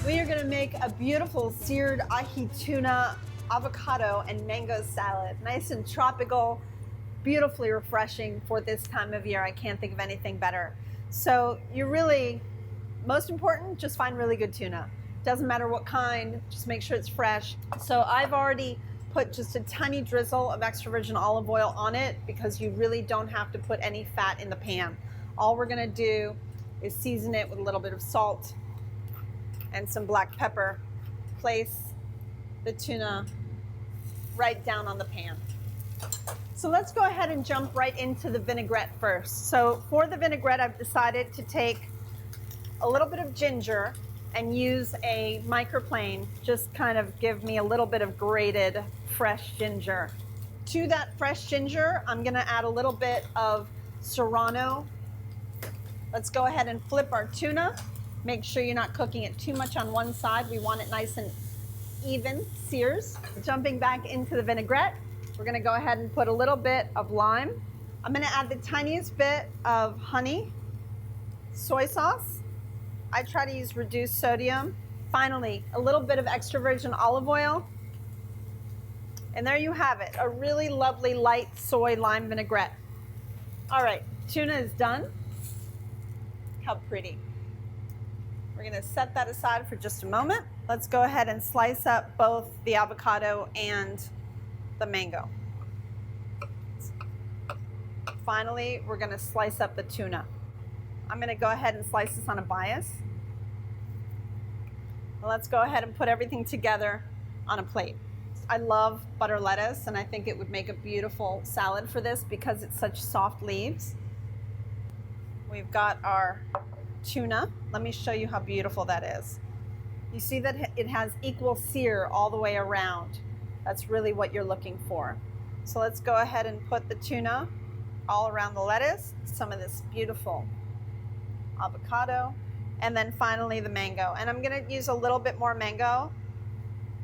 We are going to make a beautiful seared ahi tuna, avocado, and mango salad. Nice and tropical, beautifully refreshing for this time of year. I can't think of anything better. So you're really, most important, just find really good tuna. Doesn't matter what kind, just make sure it's fresh. So I've already put just a tiny drizzle of extra virgin olive oil on it because you really don't have to put any fat in the pan. All we're going to do is season it with a little bit of salt and some black pepper. Place the tuna right down on the pan. So let's go ahead and jump right into the vinaigrette first. So for the vinaigrette, I've decided to take a little bit of ginger and use a microplane, just kind of give me a little bit of grated fresh ginger. To that fresh ginger, I'm gonna add a little bit of serrano. Let's go ahead and flip our tuna. Make sure you're not cooking it too much on one side. We want it nice and even sears. Jumping back into the vinaigrette, we're gonna go ahead and put a little bit of lime. I'm gonna add the tiniest bit of honey, soy sauce. I try to use reduced sodium. Finally, a little bit of extra virgin olive oil. And there you have it, a really lovely light soy lime vinaigrette. All right, tuna is done. How pretty. We're gonna set that aside for just a moment. Let's go ahead and slice up both the avocado and the mango. Finally, we're gonna slice up the tuna. I'm gonna go ahead and slice this on a bias. Let's go ahead and put everything together on a plate. I love butter lettuce, and I think it would make a beautiful salad for this because it's such soft leaves. We've got our tuna. Let me show you how beautiful that is. You see that it has equal sear all the way around. That's really what you're looking for. So let's go ahead and put the tuna all around the lettuce, some of this beautiful avocado, and then finally the mango. And I'm gonna use a little bit more mango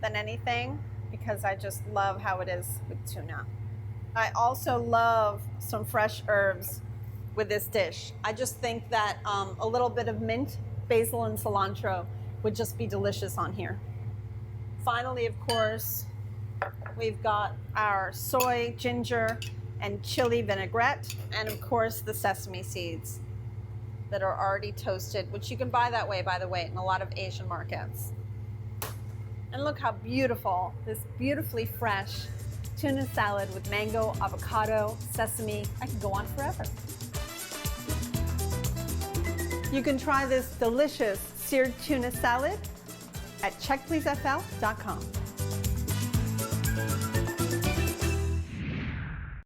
than anything because I just love how it is with tuna. I also love some fresh herbs with this dish. I just think that a little bit of mint, basil, and cilantro would just be delicious on here. Finally, of course, we've got our soy, ginger, and chili vinaigrette, and of course the sesame seeds that are already toasted, which you can buy that way, by the way, in a lot of Asian markets. And look how beautiful, this beautifully fresh tuna salad with mango, avocado, sesame. I could go on forever. You can try this delicious seared tuna salad at checkpleasefl.com.